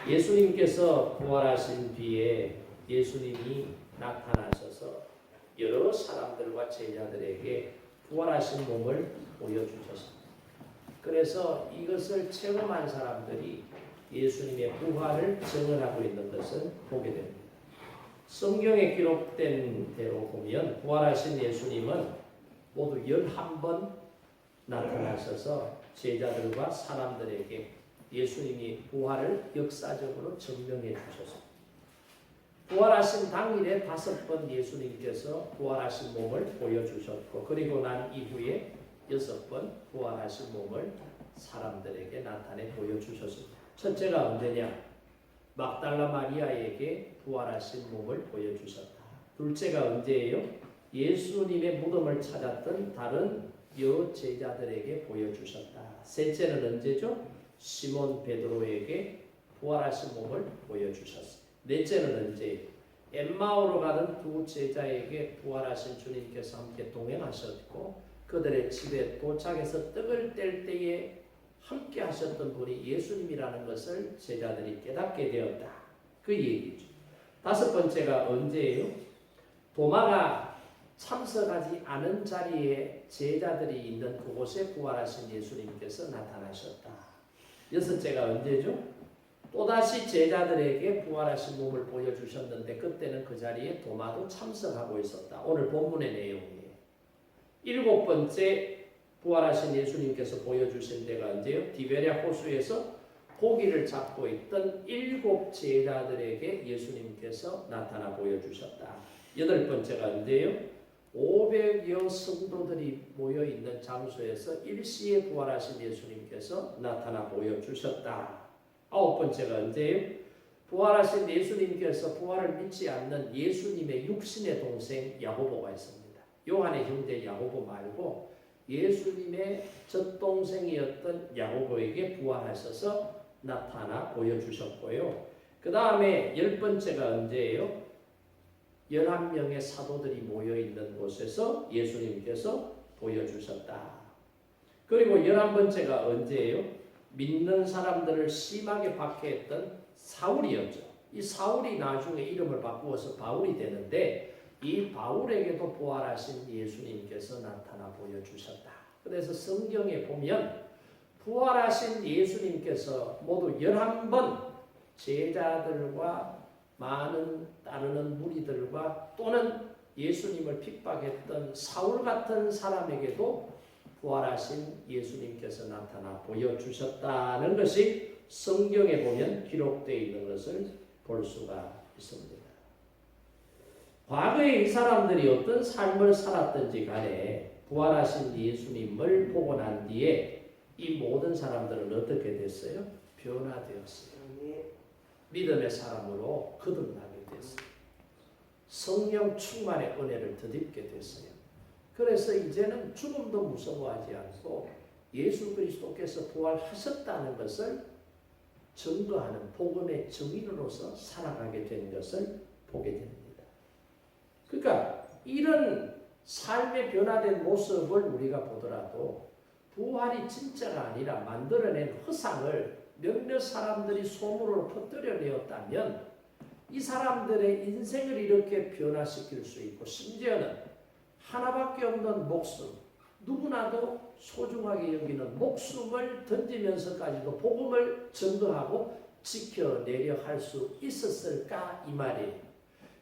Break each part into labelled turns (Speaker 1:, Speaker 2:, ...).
Speaker 1: 예수님께서 부활하신 뒤에 예수님이 나타나셔서 여러 사람들과 제자들에게 부활하신 몸을 보여주셨습니다. 그래서 이것을 체험한 사람들이 예수님의 부활을 증언하고 있는 것을 보게 됩니다. 성경에 기록된 대로 보면 부활하신 예수님은 모두 11번 나타나셔서 제자들과 사람들에게 예수님이 부활을 역사적으로 증명해 주셨습니다. 부활하신 당일에 5번 예수님께서 부활하신 몸을 보여주셨고, 그리고 난 이후에 6번 부활하신 몸을 사람들에게 나타내 보여주셨습니다. 첫째가 언제냐? 막달라 마리아에게 부활하신 몸을 보여주셨다. 둘째가 언제예요? 예수님의 무덤을 찾았던 다른 여제자들에게 보여주셨다. 셋째는 언제죠? 시몬 베드로에게 부활하신 몸을 보여주셨습니다. 넷째는 언제? 엠마오로 가던 두 제자에게 부활하신 주님께서 함께 동행하셨고, 그들의 집에 도착해서 떡을 뗄 때에 함께 하셨던 분이 예수님이라는 것을 제자들이 깨닫게 되었다. 그 얘기죠. 5번째가 언제예요? 도마가 참석하지 않은 자리에 제자들이 있는 그곳에 부활하신 예수님께서 나타나셨다. 6째가 언제죠? 또다시 제자들에게 부활하신 몸을 보여주셨는데 그때는 그 자리에 도마도 참석하고 있었다. 오늘 본문의 내용이에요. 7번째 부활하신 예수님께서 보여주신 데가 언제요? 디베랴 호수에서 고기를 잡고 있던 7 제자들에게 예수님께서 나타나 보여주셨다. 8번째가 언제요? 500여 성도들이 모여있는 장소에서 일시에 부활하신 예수님께서 나타나 보여주셨다. 9번째가 언제요? 부활하신 예수님께서 부활을 믿지 않는 예수님의 육신의 동생 야고보가 있습니다. 요한의 형제 야고보 말고 예수님의 젖동생이었던 야고보에게 부활하셔서 나타나 보여주셨고요. 그 다음에 10번째가 언제예요? 11명의 사도들이 모여있는 곳에서 예수님께서 보여주셨다. 그리고 11번째가 언제예요? 믿는 사람들을 심하게 박해했던 사울이었죠. 이 사울이 나중에 이름을 바꾸어서 바울이 되는데 이 바울에게도 부활하신 예수님께서 나타나 보여주셨다. 그래서 성경에 보면 부활하신 예수님께서 모두 11번 제자들과 많은 따르는 무리들과 또는 예수님을 핍박했던 사울 같은 사람에게도 부활하신 예수님께서 나타나 보여주셨다는 것이 성경에 보면 기록되어 있는 것을 볼 수가 있습니다. 과거에 이 사람들이 어떤 삶을 살았든지 간에 부활하신 예수님을 보고 난 뒤에 이 모든 사람들은 어떻게 됐어요? 변화되었어요. 믿음의 사람으로 거듭나게 됐어요. 성령 충만의 은혜를 덧입게 됐어요. 그래서 이제는 죽음도 무서워하지 않고 예수 그리스도께서 부활하셨다는 것을 증거하는 복음의 증인으로서 살아가게 된 것을 보게 됩니다. 그러니까 이런 삶의 변화된 모습을 우리가 보더라도 부활이 진짜가 아니라 만들어낸 허상을 몇몇 사람들이 소문으로 퍼뜨려내었다면 이 사람들의 인생을 이렇게 변화시킬 수 있고 심지어는 하나밖에 없는 목숨, 누구나도 소중하게 여기는 목숨을 던지면서까지도 복음을 증거하고 지켜내려 할 수 있었을까 이 말이에요.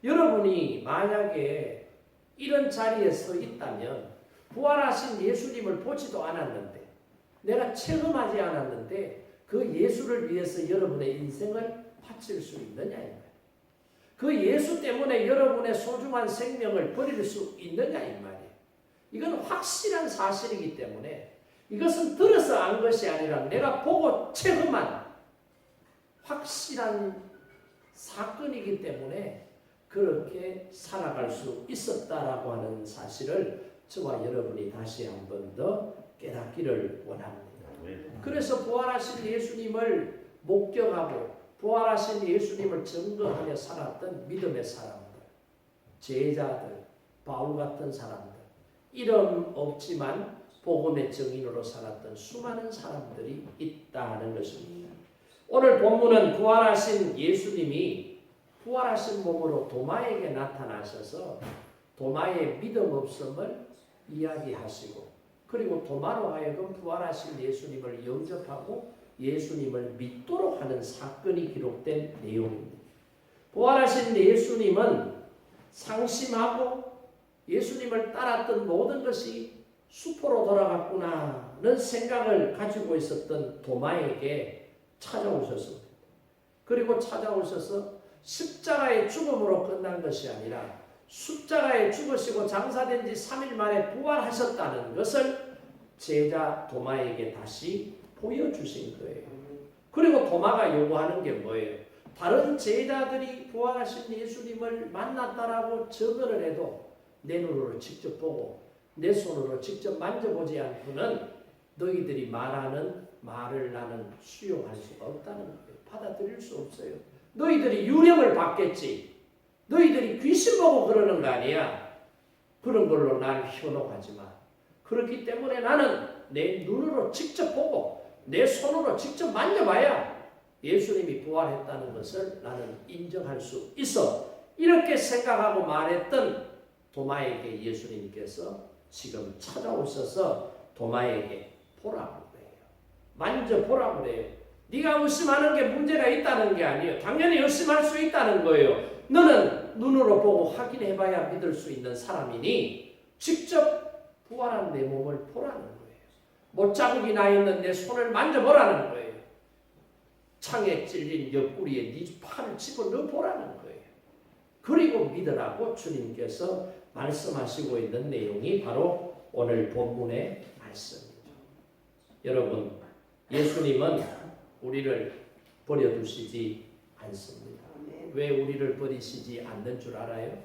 Speaker 1: 여러분이 만약에 이런 자리에 서 있다면 부활하신 예수님을 보지도 않았는데 내가 체험하지 않았는데 그 예수를 위해서 여러분의 인생을 바칠 수 있느냐 이 말이에요. 그 예수 때문에 여러분의 소중한 생명을 버릴 수 있느냐 이 말이에요. 이건 확실한 사실이기 때문에 이것은 들어서 안 것이 아니라 내가 보고 체험한 확실한 사건이기 때문에 그렇게 살아갈 수 있었다라고 하는 사실을 저와 여러분이 다시 한 번 더 깨닫기를 원합니다. 그래서 부활하신 예수님을 목격하고 부활하신 예수님을 증거하며 살았던 믿음의 사람들, 제자들, 바울 같은 사람들, 이름 없지만 복음의 증인으로 살았던 수많은 사람들이 있다는 것입니다. 오늘 본문은 부활하신 예수님이 부활하신 몸으로 도마에게 나타나셔서 도마의 믿음 없음을 이야기하시고, 그리고 도마로 하여금 부활하신 예수님을 영접하고 예수님을 믿도록 하는 사건이 기록된 내용입니다. 부활하신 예수님은 상심하고 예수님을 따랐던 모든 것이 수포로 돌아갔구나는 생각을 가지고 있었던 도마에게 찾아오셨습니다. 그리고 찾아오셔서 십자가의 죽음으로 끝난 것이 아니라 십자가에 죽으시고 장사된 지 3일 만에 부활하셨다는 것을 제자 도마에게 다시 보여주신 거예요. 그리고 도마가 요구하는 게 뭐예요? 다른 제자들이 부활하신 예수님을 만났다라고 증언을 해도 내 눈으로 직접 보고 내 손으로 직접 만져보지 않고는 너희들이 말하는 말을 나는 수용할 수가 없다는 거예요. 받아들일 수 없어요. 너희들이 유령을 받겠지. 너희들이 귀신 보고 그러는 거 아니야. 그런 걸로 날 현혹하지 마. 그렇기 때문에 나는 내 눈으로 직접 보고 내 손으로 직접 만져봐야 예수님이 부활했다는 것을 나는 인정할 수 있어. 이렇게 생각하고 말했던 도마에게 예수님께서 지금 찾아오셔서 도마에게 보라고 그래요. 만져보라고 그래요. 네가 의심하는 게 문제가 있다는 게 아니에요. 당연히 의심할 수 있다는 거예요. 너는 눈으로 보고 확인해봐야 믿을 수 있는 사람이니 직접 부활한 내 몸을 보라는 거예요. 못자국이 나 있는 내 손을 만져보라는 거예요. 창에 찔린 옆구리에 네 팔을 집어넣어 보라는 거예요. 그리고 믿으라고 주님께서 말씀하시고 있는 내용이 바로 오늘 본문의 말씀이죠. 여러분, 예수님은 우리를 버려두시지 않습니다. 왜 우리를 버리시지 않는 줄 알아요?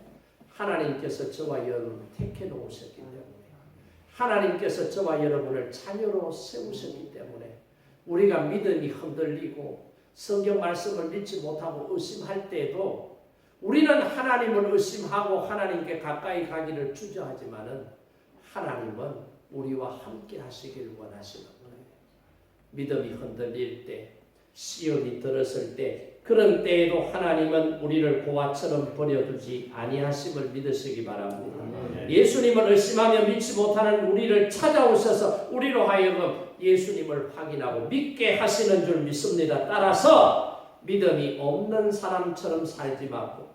Speaker 1: 하나님께서 저와 여러분을 택해 놓으셨기 때문에, 하나님께서 저와 여러분을 자녀로 세우셨기 때문에, 우리가 믿음이 흔들리고 성경 말씀을 믿지 못하고 의심할 때에도 우리는 하나님을 의심하고 하나님께 가까이 가기를 주저하지만은 하나님은 우리와 함께 하시길 원하시는 거예요. 믿음이 흔들릴 때, 시험이 들었을 때, 그런 때에도 하나님은 우리를 고아처럼 버려두지 아니하심을 믿으시기 바랍니다. 예수님을 의심하며 믿지 못하는 우리를 찾아오셔서 우리로 하여금 예수님을 확인하고 믿게 하시는 줄 믿습니다. 따라서 믿음이 없는 사람처럼 살지 말고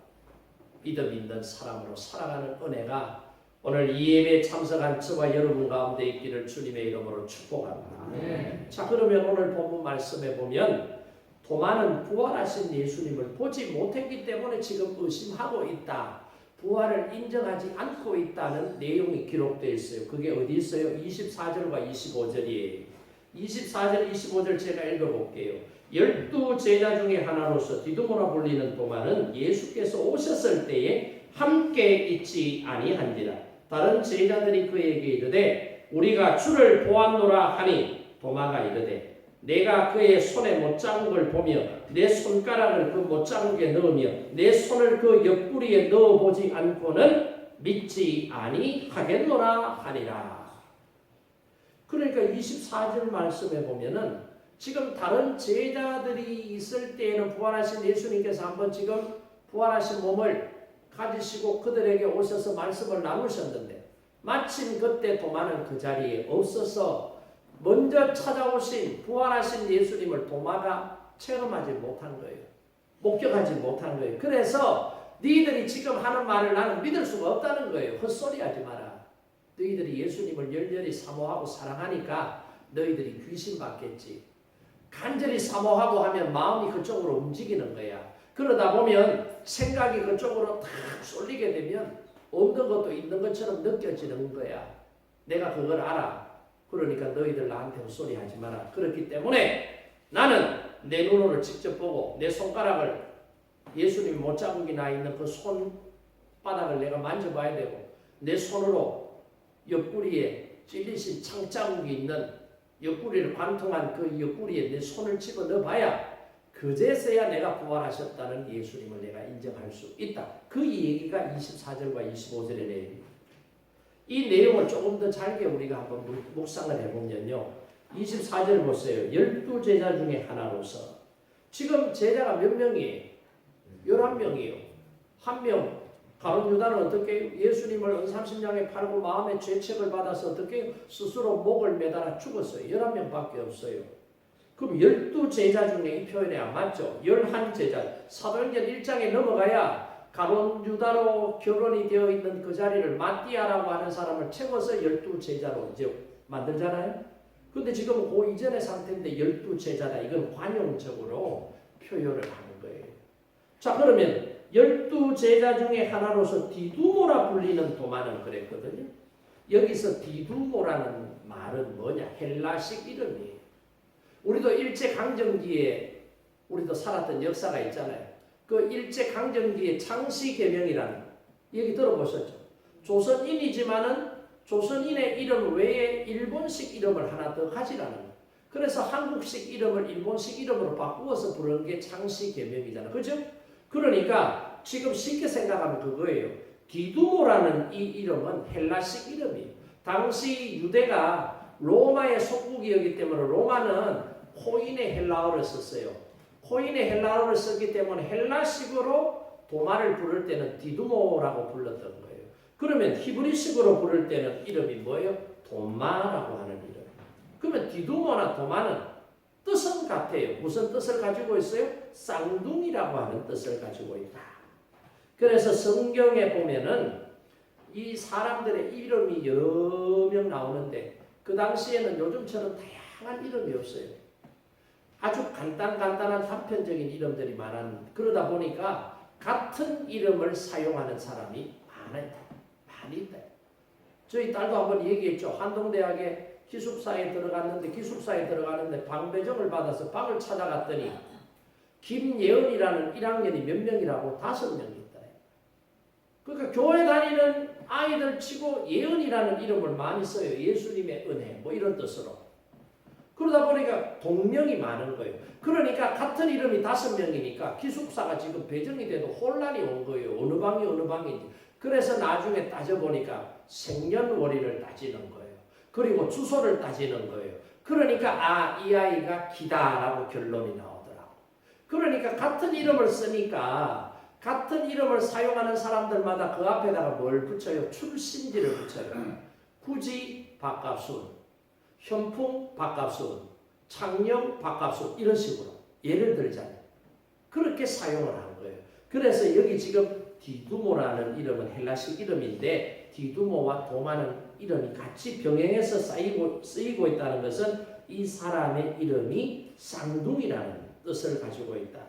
Speaker 1: 믿음 있는 사람으로 살아가는 은혜가 오늘 이 예배에 참석한 저와 여러분 가운데 있기를 주님의 이름으로 축복합니다. 자, 그러면 오늘 본문 말씀에 보면 도마는 부활하신 예수님을 보지 못했기 때문에 지금 의심하고 있다. 부활을 인정하지 않고 있다는 내용이 기록되어 있어요. 그게 어디 있어요? 24절과 25절이에요. 24절, 25절 제가 읽어볼게요. 12 제자 중에 하나로서 디두모라 불리는 도마는 예수께서 오셨을 때에 함께 있지 아니한지라. 다른 제자들이 그에게 이르되 우리가 주를 보았노라 하니 도마가 이르되 내가 그의 손에 못자국을 보며 내 손가락을 그 못자국에 넣으며 내 손을 그 옆구리에 넣어보지 않고는 믿지 아니하겠노라 하니라. 그러니까 24절 말씀에 보면은 지금 다른 제자들이 있을 때에는 부활하신 예수님께서 한번 지금 부활하신 몸을 가지시고 그들에게 오셔서 말씀을 나누셨는데 마침 그때 도마는 그 자리에 없어서 먼저 찾아오신 부활하신 예수님을 도마가 체험하지 못한 거예요. 목격하지 못한 거예요. 그래서 너희들이 지금 하는 말을 나는 믿을 수가 없다는 거예요. 헛소리하지 마라. 너희들이 예수님을 열렬히 사모하고 사랑하니까 너희들이 귀신 받겠지. 간절히 사모하고 하면 마음이 그쪽으로 움직이는 거야. 그러다 보면 생각이 그쪽으로 탁 쏠리게 되면 없는 것도 있는 것처럼 느껴지는 거야. 내가 그걸 알아. 그러니까 너희들 나한테 헛소리 하지 마라. 그렇기 때문에 나는 내 눈으로 직접 보고 내 손가락을 예수님 못자국이 나 있는 그 손바닥을 내가 만져봐야 되고 내 손으로 옆구리에 찔리신 창자국이 있는 옆구리를 관통한 그 옆구리에 내 손을 집어넣어 봐야 그제서야 내가 부활하셨다는 예수님을 내가 인정할 수 있다. 그 얘기가 24절과 25절의 내용입니다. 이 내용을 조금 더 잘게 우리가 한번 묵상을 해보면요. 24절 보세요. 12 제자 중에 하나로서 지금 제자가 몇 명이에요? 11명이에요. 한 명, 가룟 유다는 어떻게 해요? 예수님을 은삼십냥에 팔고 마음의 죄책을 받아서 어떻게 해요? 스스로 목을 매달아 죽었어요. 11명밖에 없어요. 그럼 12제자 중에 이 표현이 안 맞죠? 11제자. 사도행전 1장에 넘어가야 가룟 유다로 결혼이 되어 있는 그 자리를 마띠아라고 하는 사람을 채워서 12제자로 이제 만들잖아요. 근데 지금 그 이전의 상태인데 12제자다. 이건 관용적으로 표현을 하는 거예요. 자, 그러면 12제자 중에 하나로서 디두모라 불리는 도마는 그랬거든요. 여기서 디두모라는 말은 뭐냐? 헬라식 이름이에요. 우리도 일제강점기에 우리도 살았던 역사가 있잖아요. 그 일제강점기에 창씨개명이라는 얘기 들어보셨죠? 조선인이지만은 조선인의 이름 외에 일본식 이름을 하나 더 가지라는 거예요. 그래서 한국식 이름을 일본식 이름으로 바꾸어서 부르는 게 창씨개명이잖아. 그죠? 그러니까 지금 쉽게 생각하면 그거예요. 디두모라는 이 이름은 헬라식 이름이에요. 당시 유대가 로마의 속국이었기 때문에 로마는 코인의 헬라어를 썼어요. 코인의 헬라어를 썼기 때문에 헬라식으로 도마를 부를 때는 디두모라고 불렀던 거예요. 그러면 히브리식으로 부를 때는 이름이 뭐예요? 도마라고 하는 이름. 그러면 디두모나 도마는 뜻은 같아요. 무슨 뜻을 가지고 있어요? 쌍둥이라고 하는 뜻을 가지고 있다. 그래서 성경에 보면은 이 사람들의 이름이 여러 명 나오는데 그 당시에는 요즘처럼 다양한 이름이 없어요. 아주 간단한 단편적인 이름들이 많았는데 그러다 보니까 같은 이름을 사용하는 사람이 많이 있다. 저희 딸도 한번 얘기했죠. 한동대학에 기숙사에 들어갔는데 방배정을 받아서 방을 찾아갔더니 김예은이라는 1학년이 몇 명이라고 5명이 있다. 그러니까 교회 다니는 아이들 치고 예은이라는 이름을 많이 써요. 예수님의 은혜 뭐 이런 뜻으로. 그러다 보니까 동명이 많은 거예요. 그러니까 같은 이름이 5명이니까 기숙사가 지금 배정이 돼도 혼란이 온 거예요. 어느 방인지. 그래서 나중에 따져보니까 생년월일을 따지는 거예요. 그리고 주소를 따지는 거예요. 그러니까 이 아이가 기다라고 결론이 나오더라고. 그러니까 같은 이름을 쓰니까 같은 이름을 사용하는 사람들마다 그 앞에다가 뭘 붙여요? 출신지를 붙여요. 구지 박갑순, 현풍 박갑순, 창녕 박갑순 이런 식으로 예를 들자면 그렇게 사용을 한 거예요. 그래서 여기 지금 디두모라는 이름은 헬라식 이름인데 디두모와 도마는 이름이 같이 병행해서 쓰이고 있다는 것은 이 사람의 이름이 쌍둥이라는 뜻을 가지고 있다.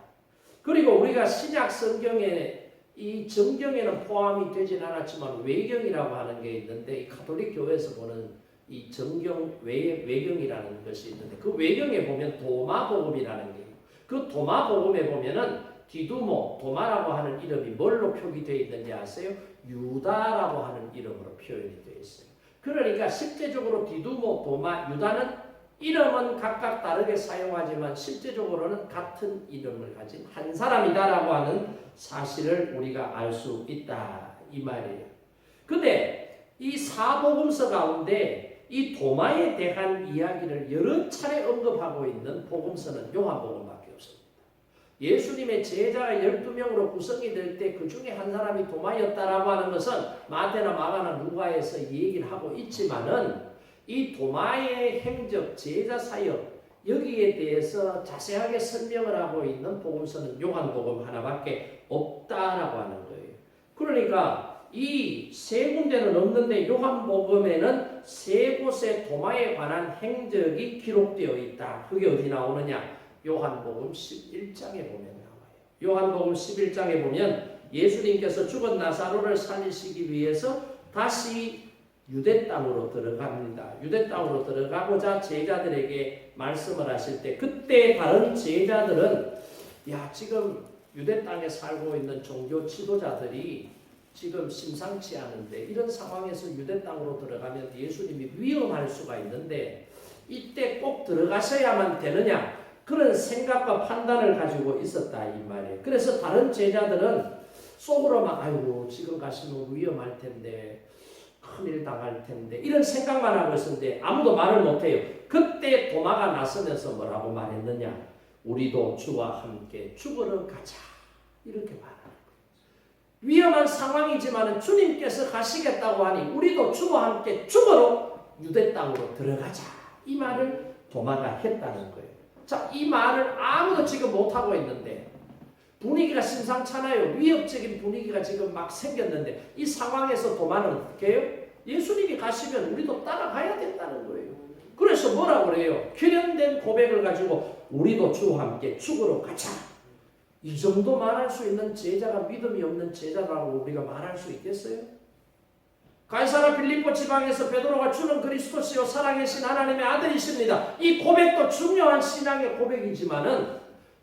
Speaker 1: 그리고 우리가 신약 성경에 이 정경에는 포함이 되진 않았지만 외경이라고 하는 게 있는데 이 가톨릭 교회에서 보는 이 정경 외경이라는 것이 있는데 그 외경에 보면 도마복음이라는 게 있고 그 도마복음에 보면은 디두모, 도마라고 하는 이름이 뭘로 표기되어 있는지 아세요? 유다라고 하는 이름으로 표현이 되어 있어요. 그러니까 실제적으로 디두모, 도마, 유다는 이름은 각각 다르게 사용하지만 실제적으로는 같은 이름을 가진 한 사람이다라고 하는 사실을 우리가 알 수 있다 이 말이에요. 근데 이 사복음서 가운데 이 도마에 대한 이야기를 여러 차례 언급하고 있는 복음서는 요한복음밖에 없습니다. 예수님의 제자가 12명으로 구성이 될 때 그 중에 한 사람이 도마였다라고 하는 것은 마태나 마가나 누가에서 얘기를 하고 있지만은 이 도마의 행적, 제자 사역 여기에 대해서 자세하게 설명을 하고 있는 복음서는 요한복음 하나밖에 없다라고 하는 거예요. 그러니까 이 세 군데는 없는데 요한복음에는 세 곳의 도마에 관한 행적이 기록되어 있다. 그게 어디 나오느냐? 요한복음 11장에 보면 나와요. 요한복음 11장에 보면 예수님께서 죽은 나사로를 살리시기 위해서 다시 유대 땅으로 들어갑니다. 유대 땅으로 들어가고자 제자들에게 말씀을 하실 때 그때 다른 제자들은 지금 유대 땅에 살고 있는 종교 지도자들이 지금 심상치 않은데 이런 상황에서 유대 땅으로 들어가면 예수님이 위험할 수가 있는데 이때 꼭 들어가셔야만 되느냐? 그런 생각과 판단을 가지고 있었다 이 말이에요. 그래서 다른 제자들은 속으로 막 아이고 지금 가시면 위험할 텐데 큰일 당할 텐데 이런 생각만 하고 있었는데 아무도 말을 못해요. 그때 도마가 나서면서 뭐라고 말했느냐? 우리도 주와 함께 죽으러 가자. 이렇게 말하는 거예요. 위험한 상황이지만 주님께서 가시겠다고 하니 우리도 주와 함께 죽으러 유대 땅으로 들어가자. 이 말을 도마가 했다는 거예요. 자, 이 말을 아무도 지금 못하고 있는데 분위기가 심상찮아요. 위협적인 분위기가 지금 막 생겼는데 이 상황에서 도마는 어떻게 해요? 예수님이 가시면 우리도 따라가야 된다는 거예요. 그래서 뭐라고 그래요? 결연된 고백을 가지고 우리도 주와 함께 죽으러 가자. 이 정도 말할 수 있는 제자가 믿음이 없는 제자라고 우리가 말할 수 있겠어요? 가이사랴 빌립보 지방에서 베드로가 주는 그리스도시요 살아계신 하나님의 아들이십니다. 이 고백도 중요한 신앙의 고백이지만은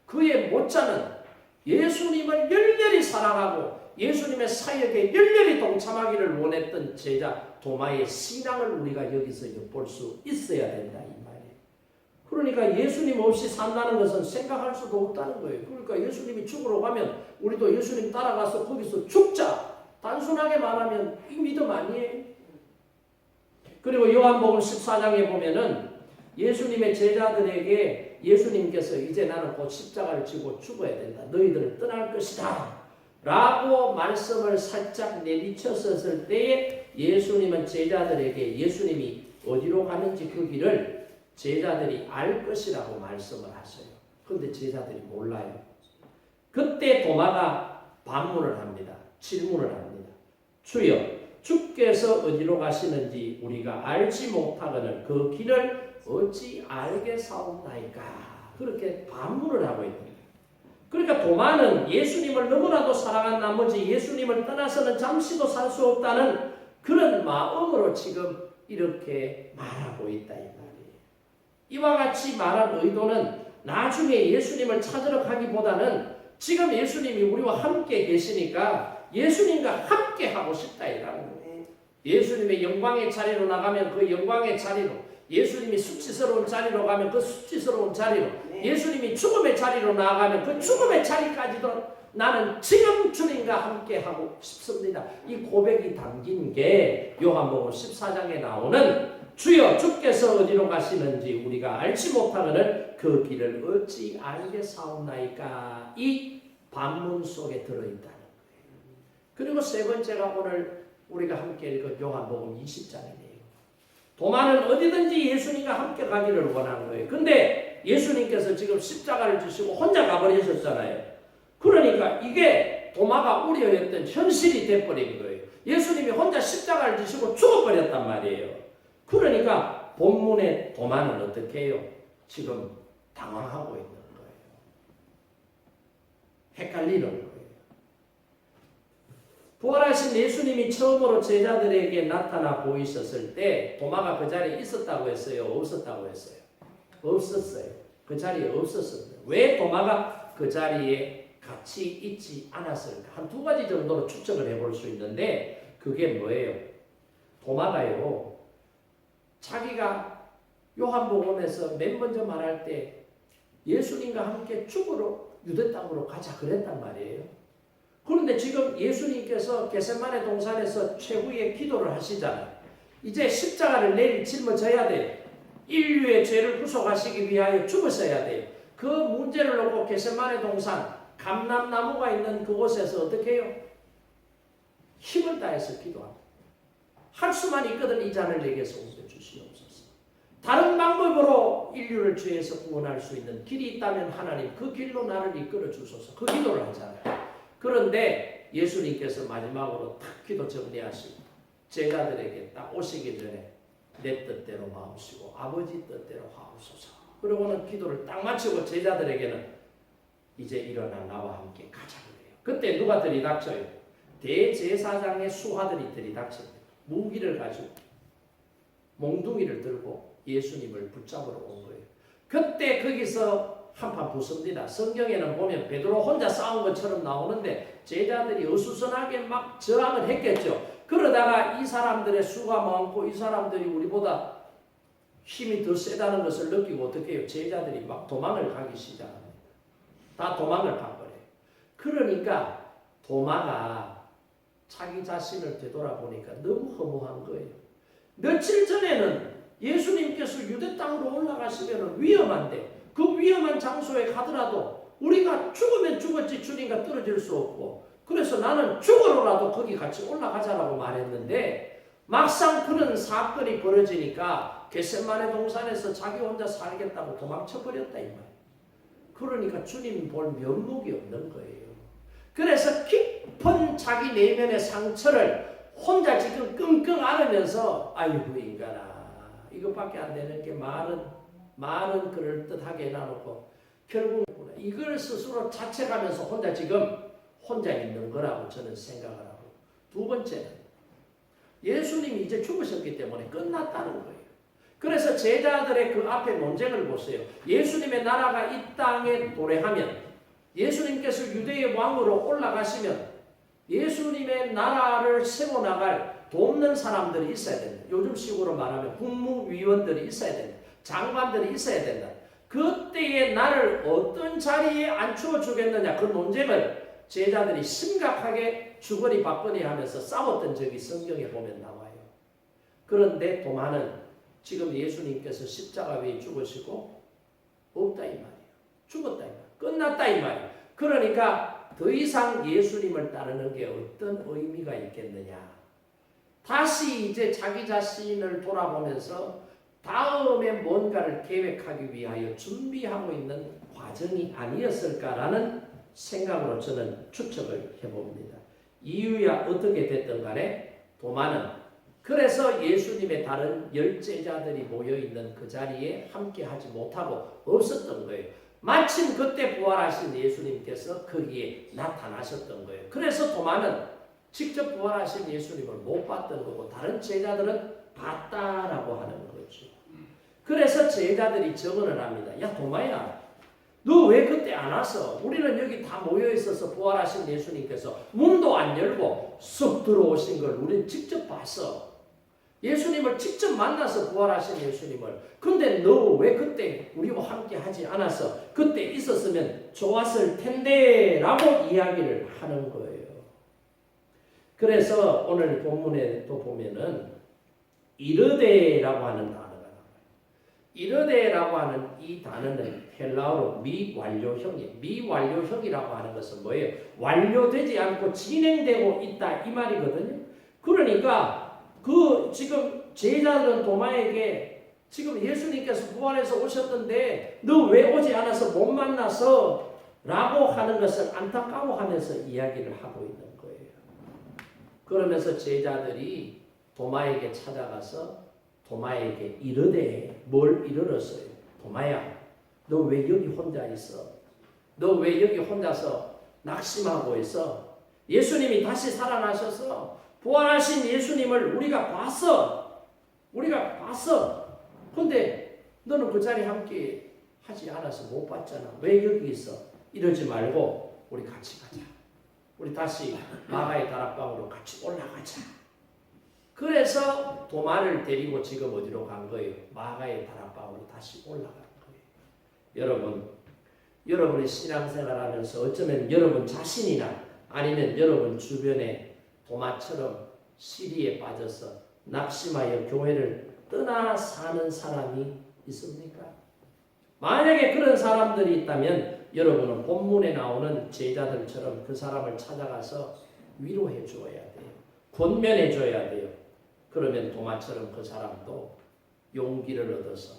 Speaker 1: 그에 못지않은 예수님을 열렬히 사랑하고 예수님의 사역에 열렬히 동참하기를 원했던 제자 도마의 신앙을 우리가 여기서 엿볼 수 있어야 된다 이 말이에요. 그러니까 예수님 없이 산다는 것은 생각할 수도 없다는 거예요. 그러니까 예수님이 죽으러 가면 우리도 예수님 따라가서 거기서 죽자. 단순하게 말하면 이 믿음 아니에요. 그리고 요한복음 14장에 보면은 예수님의 제자들에게 예수님께서 이제 나는 곧 십자가를 지고 죽어야 된다. 너희들을 떠날 것이다. 라고 말씀을 살짝 내비쳤었을 때에 예수님은 제자들에게 예수님이 어디로 가는지 그 길을 제자들이 알 것이라고 말씀을 하셔요. 그런데 제자들이 몰라요. 그때 도마가 반문을 합니다. 질문을 합니다. 주여, 주께서 어디로 가시는지 우리가 알지 못하거늘 그 길을 어찌 알겠사옵나이까? 그렇게 반문을 하고 있는 거예요. 그러니까 도마는 예수님을 너무나도 사랑한 나머지 예수님을 떠나서는 잠시도 살 수 없다는 그런 마음으로 지금 이렇게 말하고 있다 이 말이에요. 이와 같이 말한 의도는 나중에 예수님을 찾으러 가기보다는 지금 예수님이 우리와 함께 계시니까 예수님과 함께 하고 싶다 이라는 거예요. 예수님의 영광의 자리로 나가면 그 영광의 자리로, 예수님이 수치스러운 자리로 가면 그 수치스러운 자리로, 예수님이 죽음의 자리로 나아가면 그 죽음의 자리까지도 나는 지금 주님과 함께 하고 싶습니다. 이 고백이 담긴 게 요한복음 14장에 나오는 주여 주께서 어디로 가시는지 우리가 알지 못하거늘 그 길을 어찌 알겠사옵나이까? 이 반문 속에 들어있다는 거예요. 그리고 세 번째가 오늘 우리가 함께 읽은 요한복음 20장이네요. 도마는 어디든지 예수님과 함께 가기를 원하는 거예요. 근데 예수님께서 지금 십자가를 지시고 혼자 가버리셨잖아요. 그러니까 이게 도마가 우려했던 현실이 돼버린 거예요. 예수님이 혼자 십자가를 지시고 죽어버렸단 말이에요. 그러니까 본문의 도마는 어떻게 해요? 지금 당황하고 있는 거예요. 헷갈리는 거예요. 부활하신 예수님이 처음으로 제자들에게 나타나 보이셨을 때 도마가 그 자리에 있었다고 했어요? 없었다고 했어요? 없었어요. 그 자리에 없었어요. 왜 도마가 그 자리에 같이 있지 않았을까? 한 두 가지 정도로 추측을 해볼 수 있는데 그게 뭐예요? 도마가요, 자기가 요한복음에서 맨 먼저 말할 때 예수님과 함께 죽으러 유대 땅으로 가자 그랬단 말이에요. 그런데 지금 예수님께서 겟세마네 동산에서 최후의 기도를 하시잖아요. 이제 십자가를 내릴 짊어져야 돼요. 인류의 죄를 구속하시기 위하여 죽으셔야 돼요. 그 문제를 놓고 겟세마네 동산 감람나무가 있는 그곳에서 어떻게 해요? 힘을 다해서 기도합니다. 할 수만 있거든 이 잔을 내게서 옮겨주시옵소서. 다른 방법으로 인류를 죄에서 구원할 수 있는 길이 있다면 하나님 그 길로 나를 이끌어 주소서. 그 기도를 하잖아요. 그런데 예수님께서 마지막으로 탁 기도 정리하시고 제자들에게 딱 오시기 전에 내 뜻대로 마옵시고 아버지 뜻대로 하옵소서. 그러고는 기도를 딱 마치고 제자들에게는 이제 일어나 나와 함께 가자 그래요. 그때 누가 들이닥쳐요? 대제사장의 수하들이 들이닥칩니다. 무기를 가지고 몽둥이를 들고 예수님을 붙잡으러 온 거예요. 그때 거기서 한판 붙습니다. 성경에는 보면 베드로 혼자 싸운 것처럼 나오는데 제자들이 어수선하게 막 저항을 했겠죠. 그러다가 이 사람들의 수가 많고 이 사람들이 우리보다 힘이 더 세다는 것을 느끼고 어떻게 해요? 제자들이 막 도망을 가기 시작합니다. 다 도망을 가버려요. 그러니까 도마가 자기 자신을 되돌아보니까 너무 허무한 거예요. 며칠 전에는 예수님께서 유대 땅으로 올라가시면 위험한데 그 위험한 장소에 가더라도 우리가 죽으면 죽었지 주님과 떨어질 수 없고, 그래서 나는 죽어라도 거기 같이 올라가자라고 말했는데, 막상 그런 사건이 벌어지니까 겟세마네 동산에서 자기 혼자 살겠다고 도망쳐버렸다 이 말이에요. 그러니까 주님 볼 면목이 없는 거예요. 그래서 깊은 자기 내면의 상처를 혼자 지금 끙끙 앓으면서 아이고 인간아, 이것밖에 안 되는 게 말은 그럴듯하게 해놔놓고 결국 이걸 스스로 자책하면서 혼자 있는 거라고 저는 생각을 하고, 두 번째는 예수님이 이제 죽으셨기 때문에 끝났다는 거예요. 그래서 제자들의 그 앞에 논쟁을 보세요. 예수님의 나라가 이 땅에 도래하면, 예수님께서 유대의 왕으로 올라가시면 예수님의 나라를 세워나갈 돕는 사람들이 있어야 된다. 요즘 식으로 말하면 국무위원들이 있어야 된다. 장관들이 있어야 된다. 그때의 나를 어떤 자리에 앉혀 주겠느냐, 그 논쟁을 제자들이 심각하게 주거니 받거니 하면서 싸웠던 적이 성경에 보면 나와요. 그런데 도마는 지금 예수님께서 십자가 위에 죽으시고 없다 이 말이에요. 죽었다 이 말이에요. 끝났다 이 말이에요. 그러니까 더 이상 예수님을 따르는 게 어떤 의미가 있겠느냐. 다시 이제 자기 자신을 돌아보면서 다음에 뭔가를 계획하기 위하여 준비하고 있는 과정이 아니었을까라는 생각으로 저는 추측을 해봅니다. 이유야 어떻게 됐든 간에 도마는 그래서 예수님의 다른 열제자들이 모여있는 그 자리에 함께하지 못하고 없었던 거예요. 마침 그때 부활하신 예수님께서 거기에 나타나셨던 거예요. 그래서 도마는 직접 부활하신 예수님을 못 봤던 거고 다른 제자들은 봤다라고 하는 거죠. 그래서 제자들이 증언을 합니다. 야 도마야, 너 왜 그때 안 왔어? 우리는 여기 다 모여있어서 부활하신 예수님께서 문도 안 열고 쑥 들어오신 걸 우리는 직접 봤어. 예수님을 직접 만나서 부활하신 예수님을. 근데 너 왜 그때 우리와 함께 하지 않아서 그때 있었으면 좋았을 텐데 라고 이야기를 하는 거예요. 그래서 오늘 본문에 또 보면은 이르데라고 하는 단어가 나와요. 이르데라고 하는 이 단어는 헬라어로 미완료형이에요. 미완료형이라고 하는 것은 뭐예요? 완료되지 않고 진행되고 있다 이 말이거든요. 그러니까 그 지금 제자들은 도마에게 지금 예수님께서 부활해서 오셨던데 너 왜 오지 않아서 못 만나서 라고 하는 것을 안타까워하면서 이야기를 하고 있는 거예요. 그러면서 제자들이 도마에게 찾아가서 도마에게 이르되 뭘 이르렀어요? 도마야, 너 왜 여기 혼자 있어? 너 왜 여기 혼자서 낙심하고 있어? 예수님이 다시 살아나셔서 부활하신 예수님을 우리가 봤어. 근데 너는 그 자리에 함께 하지 않아서 못 봤잖아. 왜 여기 있어? 이러지 말고 우리 같이 가자. 우리 다시 마가의 다락방으로 같이 올라가자. 그래서 도마를 데리고 지금 어디로 간 거예요? 마가의 다락방으로 다시 올라간 거예요. 여러분의 신앙생활하면서 어쩌면 여러분 자신이나 아니면 여러분 주변에 도마처럼 시리에 빠져서 낙심하여 교회를 떠나 사는 사람이 있습니까? 만약에 그런 사람들이 있다면 여러분은 본문에 나오는 제자들처럼 그 사람을 찾아가서 위로해 줘야 돼요. 권면해 줘야 돼요. 그러면 도마처럼 그 사람도 용기를 얻어서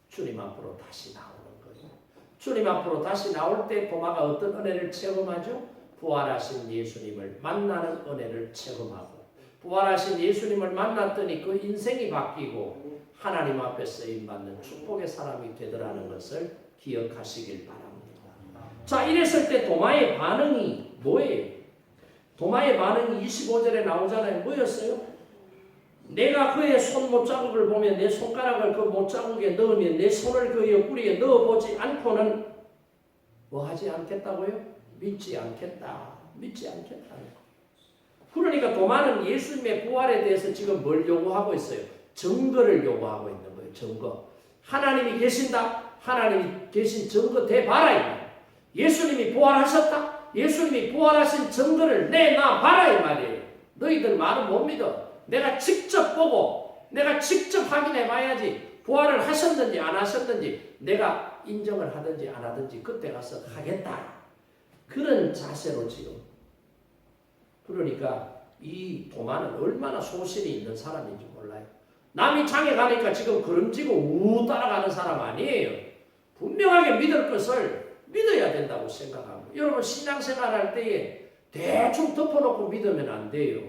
Speaker 1: 주님 앞으로 다시 나오는 거예요. 주님 앞으로 다시 나올 때 도마가 어떤 은혜를 체험하죠? 부활하신 예수님을 만나는 은혜를 체험하고, 부활하신 예수님을 만났더니 그 인생이 바뀌고 하나님 앞에 쓰임받는 축복의 사람이 되더라는 것을 기억하시길 바랍니다. 자, 이랬을 때 도마의 반응이 뭐예요? 도마의 반응이 25절에 나오잖아요. 뭐였어요? 내가 그의 손 못자국을 보면 내 손가락을 그 못자국에 넣으면 내 손을 그 옆구리에 넣어보지 않고는 뭐 하지 않겠다고요? 믿지 않겠다. 그러니까 도마는 예수님의 부활에 대해서 지금 뭘 요구하고 있어요? 증거를 요구하고 있는 거예요. 증거. 하나님이 계신다. 하나님이 계신 증거 대봐라. 예수님이 부활하셨다. 예수님이 부활하신 증거를 내놔 봐라 이 말이에요. 너희들 말은 못 믿어. 내가 직접 보고 내가 직접 확인해 봐야지 부활을 하셨는지 안 하셨는지 내가 인정을 하든지 안 하든지 그때 가서 하겠다. 그런 자세로 지금. 그러니까 이 도마는 얼마나 소신이 있는 사람인지 몰라요. 남이 장에 가니까 지금 걸음지고 우 따라가는 사람 아니에요. 분명하게 믿을 것을 믿어야 된다고 생각하고, 여러분 신앙생활할 때에 대충 덮어놓고 믿으면 안 돼요.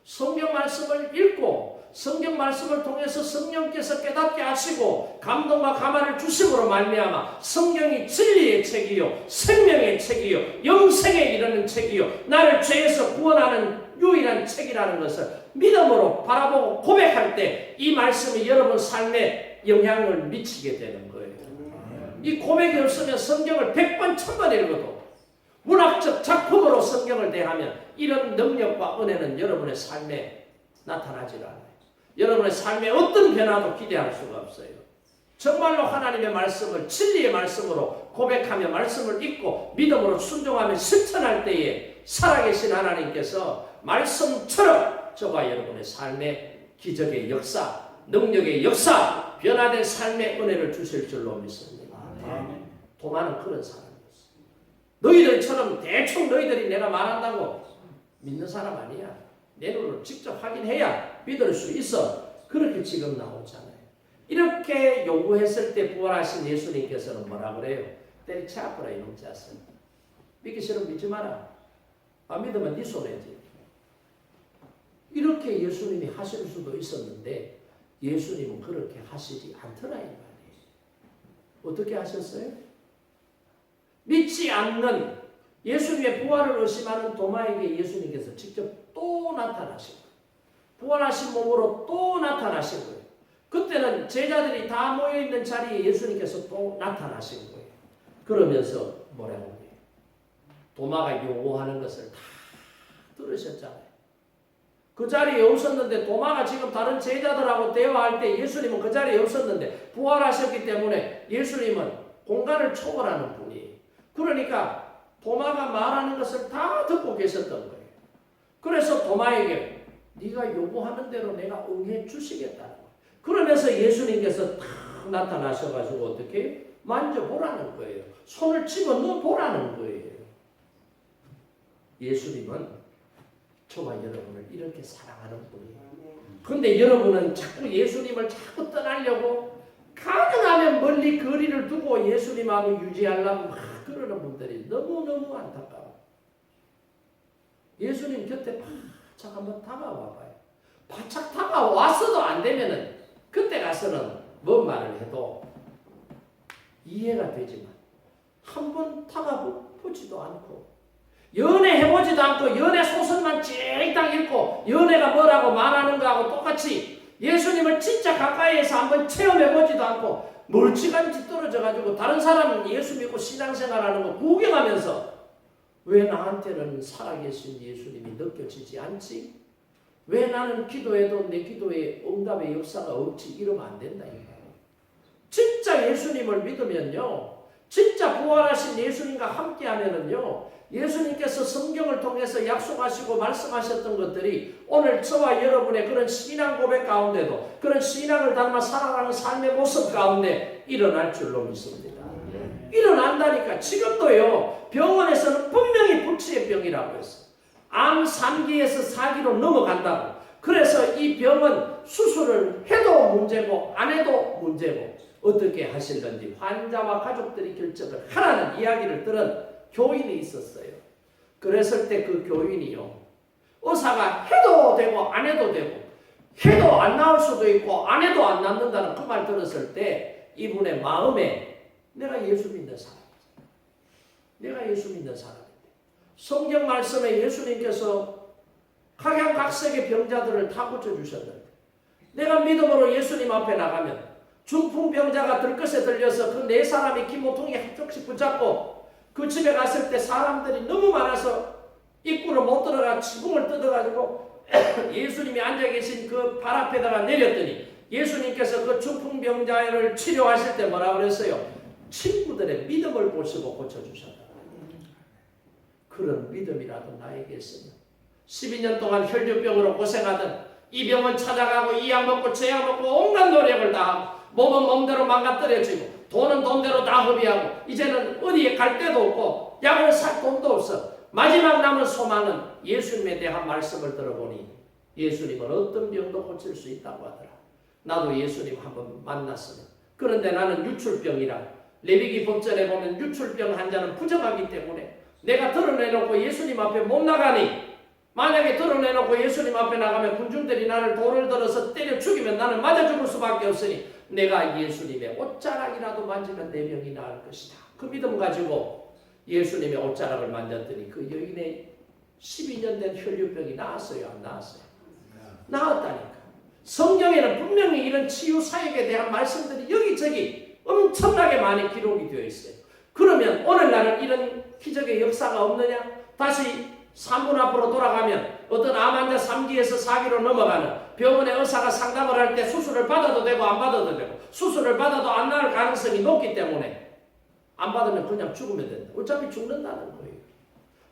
Speaker 1: 성경 말씀을 읽고 성경 말씀을 통해서 성령께서 깨닫게 하시고 감동과 감화를 주심으로 말미암아 성경이 진리의 책이요 생명의 책이요 영생에 이르는 책이요 나를 죄에서 구원하는 유일한 책이라는 것을 믿음으로 바라보고 고백할 때 이 말씀이 여러분 삶에 영향을 미치게 되는 거예요. 이 고백이 없으면 성경을 100번 1000번 읽어도 문학적 작품으로 성경을 대하면 이런 능력과 은혜는 여러분의 삶에 나타나질 않아요. 여러분의 삶에 어떤 변화도 기대할 수가 없어요. 정말로 하나님의 말씀을 진리의 말씀으로 고백하며 말씀을 읽고 믿음으로 순종하며 실천할 때에 살아계신 하나님께서 말씀처럼 저와 여러분의 삶에 기적의 역사, 능력의 역사, 변화된 삶의 은혜를 주실 줄로 믿습니다. 도마는 그런 사람이었어요. 너희들처럼 대충 너희들이 내가 말한다고 믿는 사람 아니야. 내 눈으로 직접 확인해야 믿을 수 있어. 그렇게 지금 나오잖아요. 이렇게 요구했을 때 부활하신 예수님께서는 뭐라 그래요? 때리치 아프라 이놈 자식. 믿기 싫으면 믿지 마라. 안 믿으면 네 손해지. 이렇게 예수님이 하실 수도 있었는데 예수님은 그렇게 하시지 않더라 이 말이에요. 어떻게 하셨어요? 믿지 않는 예수님의 부활을 의심하는 도마에게 예수님께서 직접 또 나타나신 거예요. 부활하신 몸으로 또 나타나신 거예요. 그때는 제자들이 다 모여있는 자리에 예수님께서 또 나타나신 거예요. 그러면서 뭐라고 해요? 도마가 요구하는 것을 다 들으셨잖아요. 그 자리에 없었는데 도마가 지금 다른 제자들하고 대화할 때 예수님은 그 자리에 없었는데 부활하셨기 때문에 예수님은 공간을 초월하는 분이에요. 그러니까 도마가 말하는 것을 다 듣고 계셨던 거예요. 그래서 도마에게 네가 요구하는 대로 내가 응해 주시겠다는 거예요. 그러면서 예수님께서 탁 나타나셔가지고 어떻게 만져보라는 거예요. 손을 집어넣어 보라는 거예요. 예수님은 저와 여러분을 이렇게 사랑하는 분이에요. 그런데 여러분은 자꾸 예수님을 자꾸 떠나려고 가능하면 멀리 거리를 두고 예수님하고 유지하려고 막 그러는 분들이 너무너무 안타까워요. 예수님 곁에 바짝 한번 다가와 봐요. 바짝 다가왔어도 안 되면은 그때 가서는 뭔 말을 해도 이해가 되지만 한번 다가보지도 않고 연애해보지도 않고 연애 소설만 찡딱 읽고 연애가 뭐라고 말하는 거하고 똑같이 예수님을 진짜 가까이에서 한번 체험해보지도 않고 멀찌감치 떨어져가지고 다른 사람은 예수 믿고 신앙생활하는 거 구경하면서 왜 나한테는 살아계신 예수님이 느껴지지 않지? 왜 나는 기도해도 내 기도에 응답의 역사가 없지? 이러면 안 된다. 진짜 예수님을 믿으면요. 진짜 부활하신 예수님과 함께하면은요. 예수님께서 성경을 통해서 약속하시고 말씀하셨던 것들이 오늘 저와 여러분의 그런 신앙 고백 가운데도 그런 신앙을 닮아 살아가는 삶의 모습 가운데 일어날 줄로 믿습니다. 일어난다니까. 지금도요. 병원에서는 분명히 불치의 병이라고 했어요. 암 3기에서 4기로 넘어간다고. 그래서 이 병은 수술을 해도 문제고 안 해도 문제고 어떻게 하실는지 환자와 가족들이 결정을 하라는 이야기를 들은 교인이 있었어요. 그랬을 때 그 교인이요. 의사가 해도 되고 안 해도 되고 해도 안 나올 수도 있고 안 해도 안 낫는다는 그 말 들었을 때 이분의 마음에 내가 예수 믿는 사람이다. 내가 예수 믿는 사람인데 성경 말씀에 예수님께서 각양각색의 병자들을 다 고쳐주셨는데 내가 믿음으로 예수님 앞에 나가면 중풍병자가 들것에 들려서 그 네 사람이 기모통이 한쪽씩 붙잡고 그 집에 갔을 때 사람들이 너무 많아서 입구를 못 들어가 지붕을 뜯어가지고 예수님이 앉아 계신 그 발 앞에다가 내렸더니 예수님께서 그 중풍병자를 치료하실 때 뭐라고 그랬어요? 친구들의 믿음을 보시고 고쳐주셨다. 그런 믿음이라도 나에게 있으면 12년 동안 혈류병으로 고생하던 이 병원 찾아가고 이 약 먹고 저 약 먹고 온갖 노력을 다하고 몸은 몸대로 망가뜨려지고 돈은 돈대로 다 허비하고 이제는 어디에 갈 데도 없고 약을 살 돈도 없어. 마지막 남은 소망은 예수님에 대한 말씀을 들어보니 예수님은 어떤 병도 고칠 수 있다고 하더라. 나도 예수님 한번 만났으면. 그런데 나는 유출병이라. 레위기 법전에 보면 유출병 환자는 부정하기 때문에 내가 드러내놓고 예수님 앞에 못 나가니, 만약에 드러내놓고 예수님 앞에 나가면 군중들이 나를 돌을 들어서 때려 죽이면 나는 맞아 죽을 수밖에 없으니 내가 예수님의 옷자락이라도 만지면 내 병이 나을 것이다. 그 믿음 가지고 예수님의 옷자락을 만졌더니 그 여인의 12년 된 혈류병이 나았어요? 안 나았어요? 나았다니까. 성경에는 분명히 이런 치유 사역에 대한 말씀들이 여기저기 엄청나게 많이 기록이 되어 있어요. 그러면 오늘날은 이런 기적의 역사가 없느냐? 다시 3분 앞으로 돌아가면 어떤 암 환자 3기에서 4기로 넘어가는, 병원의 의사가 상담을 할 때 수술을 받아도 되고 안 받아도 되고, 수술을 받아도 안 나을 가능성이 높기 때문에 안 받으면 그냥 죽으면 된다. 어차피 죽는다는 거예요.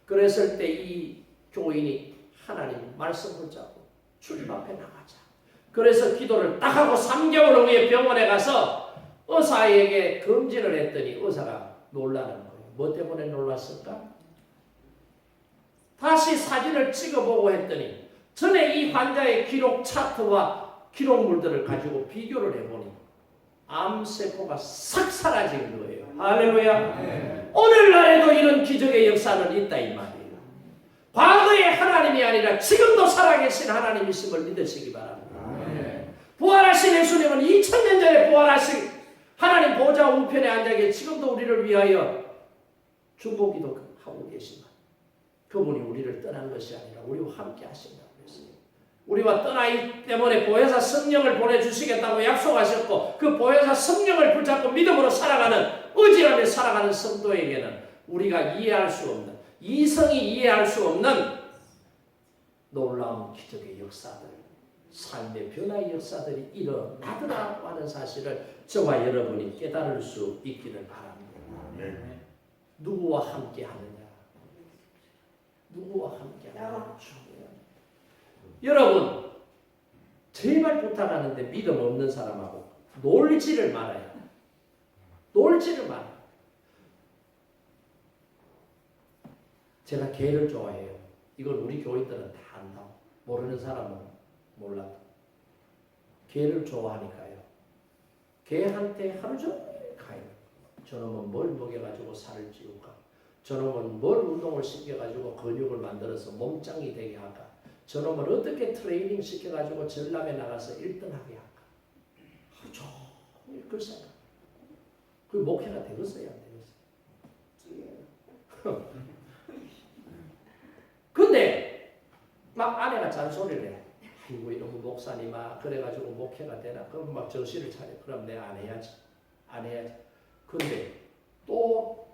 Speaker 1: 그랬을 때 이 교인이 하나님 말씀 붙잡고 주님 앞에 나가자. 그래서 기도를 딱 하고 3개월 후에 병원에 가서 의사에게 검진을 했더니 의사가 놀라는 거예요. 뭐 때문에 놀랐을까? 다시 사진을 찍어보고 했더니 전에 이 환자의 기록 차트와 기록물들을 가지고 비교를 해보니 암세포가 싹 사라진 거예요. 할렐루야. 네. 오늘날에도 이런 기적의 역사는 있다 이 말이에요. 과거의 하나님이 아니라 지금도 살아계신 하나님이심을 믿으시기 바랍니다. 네. 부활하신 예수님은 2000년 전에 부활하신 하나님 보좌 우편에 앉아 계시고 지금도 우리를 위하여 중보기도 하고 계시다. 그분이 우리를 떠난 것이 아니라 우리와 함께 하신다고 했어요. 우리와 떠나기 때문에 보혜사 성령을 보내주시겠다고 약속하셨고 그 보혜사 성령을 붙잡고 믿음으로 살아가는, 의지하며 살아가는 성도에게는 우리가 이해할 수 없는, 이성이 이해할 수 없는 놀라운 기적의 역사들, 삶의 변화의 역사들이 일어나더라고 하는 사실을 저와 여러분이 깨달을 수 있기를 바랍니다. 네. 누구와 함께 하느냐? 누구와 함께 하느냐? 여러분, 제발 부탁하는데 믿음 없는 사람하고 놀지를 말아요. 놀지를 말아요. 제가 개를 좋아해요. 이걸 우리 교인들은 다 안다고. 모르는 사람은 몰라도. 개를 좋아하니까요. 개한테 하루 종일 가요. 저놈은 뭘 먹여가지고 살을 찌울까? 저놈은 뭘 운동을 시켜가지고 근육을 만들어서 몸짱이 되게 할까? 저놈을 어떻게 트레이닝 시켜가지고 전람에 나가서 1등하게 할까? 하루 종일 그 생각. 그 목회가 되겠어요? 안 되겠어요? 근데 막 아내가 잔소리를 해. 아이고 이런 목사님아 그래가지고 목회가 되나? 그럼 막 정신을 차려. 그럼 내가 안 해야지. 안 해야지. 근데 또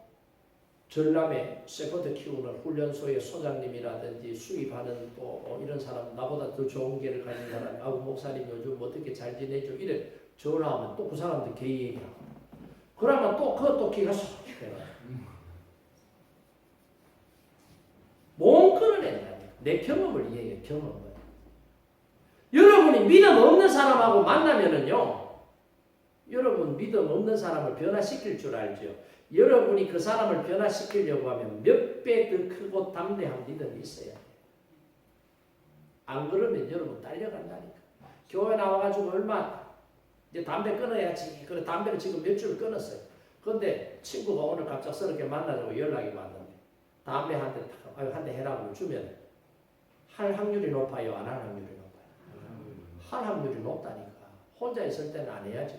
Speaker 1: 전람에 세컨드 키우는 훈련소의 소장님이라든지 수입하는 또 이런 사람, 나보다 더 좋은 개를 가진 사람, 아우 목사님 요즘 어떻게 잘 지내죠? 이래 전화하면 또 그 사람들 개 얘기하고, 그러면 또 그것도 기가 쏙 해가. 몸 끌어낸다니까. 내 경험을 이해해. 경험을. 여러분이 믿음 없는 사람하고 만나면은요, 여러분 믿음 없는 사람을 변화시킬 줄 알죠. 여러분이 그 사람을 변화시키려고 하면 몇 배 더 크고 담대한 믿음이 있어야 돼요. 안 그러면 여러분 딸려간다니까. 교회 나와가지고 얼마 이제 담배 끊어야지. 그래 담배를 지금 몇 줄 끊었어요. 근데 친구가 오늘 갑작스럽게 만나자고 연락이 왔는데 담배 한 대 해라고 주면 할 확률이 높아요? 안 할 확률이 높아요? 할 확률이 높다니까. 혼자 있을 때는 안 해야지.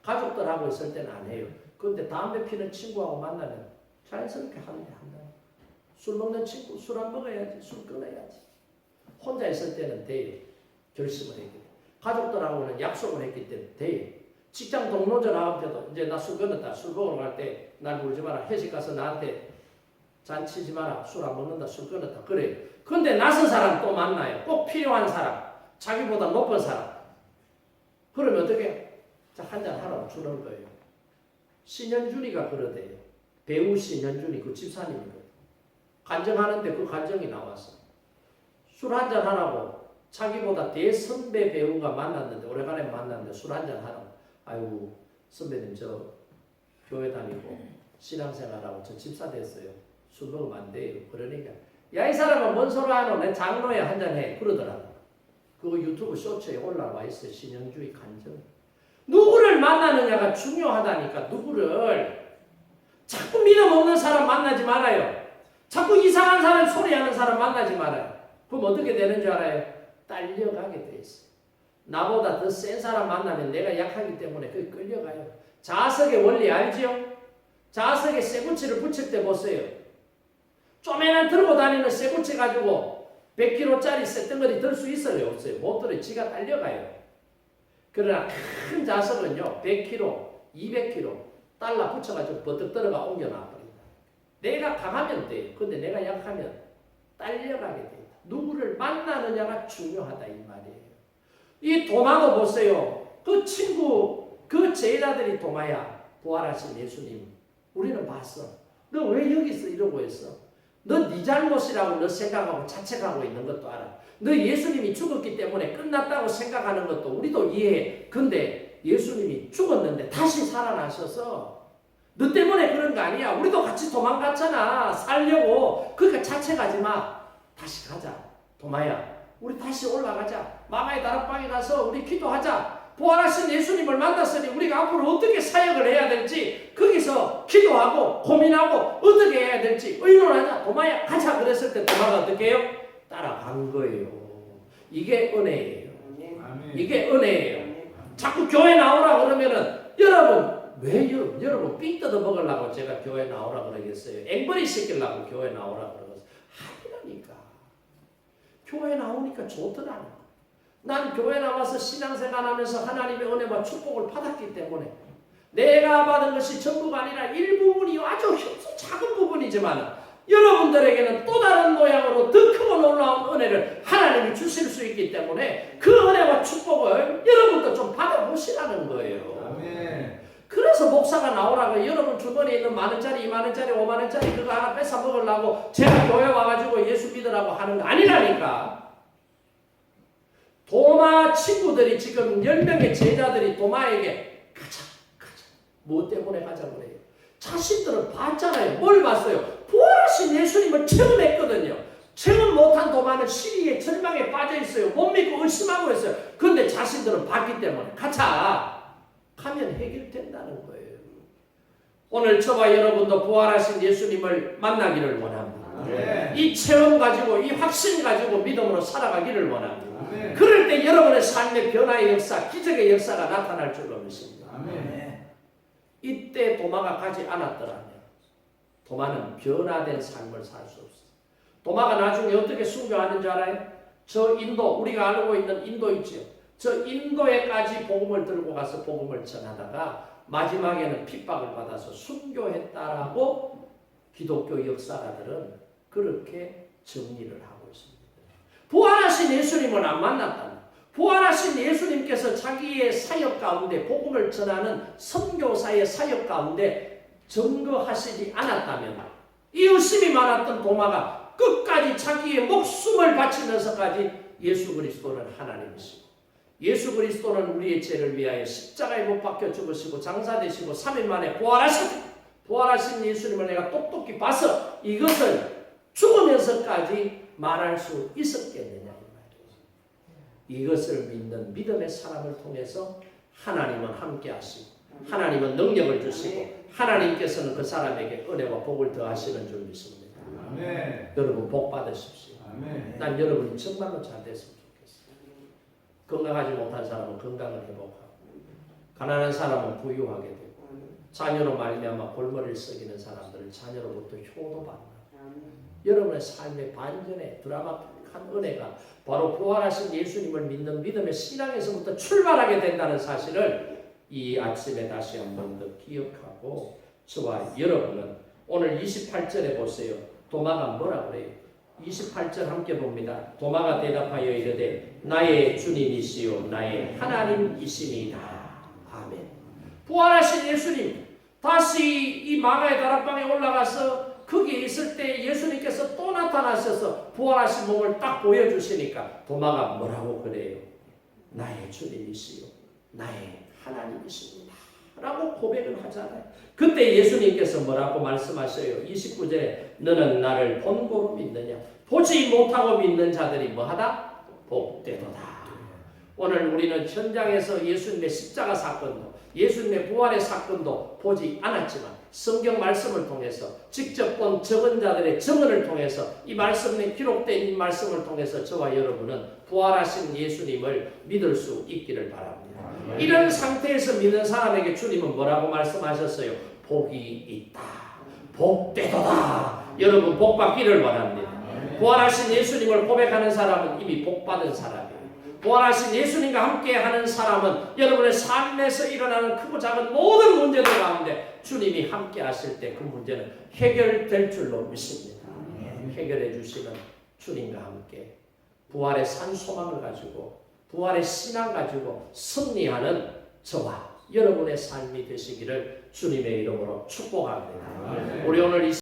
Speaker 1: 가족들하고 있을 때는 안 해요. 근데 담배 피는 친구하고 만나면 자연스럽게 하는데 한다. 술 먹는 친구 술 안 먹어야지. 술 끊어야지. 혼자 있을 때는 돼요. 결심을 했기 때문에. 가족들하고는 약속을 했기 때문에 돼요. 직장 동료들하고도 이제 나 술 끊었다. 술 먹으러 갈 때 날 부르지 마라. 회식 가서 나한테 잔치지 마라. 술 안 먹는다. 술 끊었다. 그래요. 근데 낯선 사람 또 만나요. 꼭 필요한 사람. 자기보다 높은 사람. 그러면 어떻게? 자, 한잔 하라고 주는 거예요. 신현준이가 그러대요. 배우 신현준이 그 집사님이거든. 간증하는데 그 간증이 나왔어. 술 한잔 하라고 자기보다 대선배 배우가 만났는데, 오래간에 만났는데 술 한잔 하라고. 아이고 선배님 저 교회 다니고 신앙생활하고 저 집사 됐어요. 술 먹으면 안 돼요. 그러니까 야 이 사람은 뭔 소리 하노? 내 장로야 한잔해 그러더라고. 그거 유튜브 쇼츠에 올라와 있어요. 신영주의 간증. 누구를 만나느냐가 중요하다니까. 누구를. 자꾸 믿음 없는 사람 만나지 말아요. 자꾸 이상한 사람 소리하는 사람 만나지 말아요. 그럼 어떻게 되는 줄 알아요? 딸려가게 돼 있어요. 나보다 더 센 사람 만나면 내가 약하기 때문에 그게 끌려가요. 자석의 원리 알지요? 자석에 쇠붙이를 붙일 때 보세요. 쪼매난 들고 다니는 쇠붙이 가지고 100kg짜리 쇳덩어리 들 수 있어요? 없어요? 못 들어요. 지가 딸려가요. 그러나 큰 자석은요 100kg, 200kg 달라 붙여가지고 버뜩 들어가 옮겨놔버린다. 내가 강하면 돼요. 근데 내가 약하면 딸려가게 된다. 누구를 만나느냐가 중요하다 이 말이에요. 이 도마도 보세요. 그 친구, 그 제자들이 도마야. 부활하신 예수님. 우리는 봤어. 너 왜 여기 있어? 이러고 있어. 너 네 잘못이라고 너 생각하고 자책하고 있는 것도 알아. 너 예수님이 죽었기 때문에 끝났다고 생각하는 것도 우리도 이해해. 근데 예수님이 죽었는데 다시 살아나셔서 너 때문에 그런 거 아니야. 우리도 같이 도망갔잖아. 살려고. 그러니까 자책하지 마. 다시 가자. 도마야. 우리 다시 올라가자. 마마의 다락방에 가서 우리 기도하자. 부활하신 예수님을 만났으니 우리가 앞으로 어떻게 사역을 해야 될지 거기서 기도하고 고민하고 어떻게 해야 될지 의논하자. 도마야 가자. 그랬을 때 도마가 어떻게 해요? 따라간 거예요. 이게 은혜예요. 이게 은혜예요. 자꾸 교회 나오라 그러면은 왜 여러분 삥 뜯어 먹으려고 제가 교회 나오라 그러겠어요? 앵벌이 시키려고 교회 나오라 그러겠어요? 아니라니까. 교회 나오니까 좋더라니까. 난 교회 나와서 신앙생활 하면서 하나님의 은혜와 축복을 받았기 때문에 내가 받은 것이 전부가 아니라 일부분이 아주 작은 부분이지만 여러분들에게는 또 다른 모양으로 더 크고 놀라운 은혜를 하나님이 주실 수 있기 때문에 그 은혜와 축복을 여러분도 좀 받아보시라는 거예요. 아멘. 그래서 목사가 나오라고 여러분 주머니에 있는 만원짜리, 2만원짜리, 5만원짜리 그거 하나 뺏어 먹으려고 제가 교회 와가지고 예수 믿으라고 하는 거 아니라니까. 도마 친구들이 지금 10명의 제자들이 도마에게 가자. 뭐 때문에 가자고 그래요? 자신들은 봤잖아요. 뭘 봤어요? 부활하신 예수님을 체험했거든요. 체험 못한 도마는 시리에 절망에 빠져 있어요. 못 믿고 의심하고 있어요. 그런데 자신들은 봤기 때문에 가자. 가면 해결된다는 거예요. 오늘 저와 여러분도 부활하신 예수님을 만나기를 원합니다. 네. 이 체험 가지고 이 확신 가지고 믿음으로 살아가기를 원합니다. 아멘. 그럴 때 여러분의 삶의 변화의 역사, 기적의 역사가 나타날 줄로 믿습니다. 아멘. 이때 도마가 가지 않았더라면 도마는 변화된 삶을 살 수 없어요. 도마가 나중에 어떻게 순교하는 줄 알아요? 저 인도, 우리가 알고 있는 인도 있죠. 저 인도에까지 복음을 들고 가서 복음을 전하다가 마지막에는 핍박을 받아서 순교했다라고 기독교 역사가들은 그렇게 정리를 하고 있습니다. 부활하신 예수님은 안 만났다. 부활하신 예수님께서 자기의 사역 가운데 복음을 전하는 선교사의 사역 가운데 증거하시지 않았다면 이웃심이 많았던 도마가 끝까지 자기의 목숨을 바치면서까지 예수 그리스도는 하나님이시고 예수 그리스도는 우리의 죄를 위하여 십자가에 못 박혀 죽으시고 장사되시고 3일 만에 부활하신 예수님을 내가 똑똑히 봐서 이것을 죽으면서까지 말할 수 있었겠느냐 이 말이에요. 이것을 믿는 믿음의 사람을 통해서 하나님은 함께 하시고 하나님은 능력을 주시고 하나님께서는 그 사람에게 은혜와 복을 더하시는 줄 믿습니다. 아멘. 여러분 복 받으십시오. 아멘. 난 여러분이 정말로 잘 됐으면 좋겠어요. 건강하지 못한 사람은 건강을 회복하고 가난한 사람은 부유하게 되고 자녀로 말미암아 골머리를 썩이는 사람들은 자녀로부터 효도받는 여러분의 삶의 반전의 드라마틱한 은혜가 바로 부활하신 예수님을 믿는 믿음의 신앙에서부터 출발하게 된다는 사실을 이 아침에 다시 한번 더 기억하고 저와 여러분은 오늘 28절에 보세요. 도마가 뭐라 그래요? 28절 함께 봅니다. 도마가 대답하여 이르되 나의 주님이시요 나의 하나님이시니이다. 아멘. 부활하신 예수님 다시 이 마가의 다락방에 올라가서 거기에 있을 때 예수님께서 또 나타나셔서 부활하신 몸을 딱 보여주시니까 도마가 뭐라고 그래요? 나의 주님이시요 나의 하나님이십니다. 라고 고백을 하잖아요. 그때 예수님께서 뭐라고 말씀하셔요? 29절에 너는 나를 본고로 믿느냐? 보지 못하고 믿는 자들이 뭐하다? 복되도다. 오늘 우리는 현장에서 예수님의 십자가 사건도 예수님의 부활의 사건도 보지 않았지만 성경 말씀을 통해서 직접 본 적은 자들의 증언을 통해서 이 말씀에 기록된 이 말씀을 통해서 저와 여러분은 부활하신 예수님을 믿을 수 있기를 바랍니다. 이런 상태에서 믿는 사람에게 주님은 뭐라고 말씀하셨어요? 복이 있다. 복되도다. 여러분 복 받기를 원합니다. 부활하신 예수님을 고백하는 사람은 이미 복 받은 사람이에요. 부활하신 예수님과 함께하는 사람은 여러분의 삶에서 일어나는 크고 작은 모든 문제들 가운데 주님이 함께하실 때 그 문제는 해결될 줄로 믿습니다. 해결해 주시는 주님과 함께 부활의 산 소망을 가지고 부활의 신앙 가지고 승리하는 저와 여러분의 삶이 되시기를 주님의 이름으로 축복합니다. 우리 오늘 이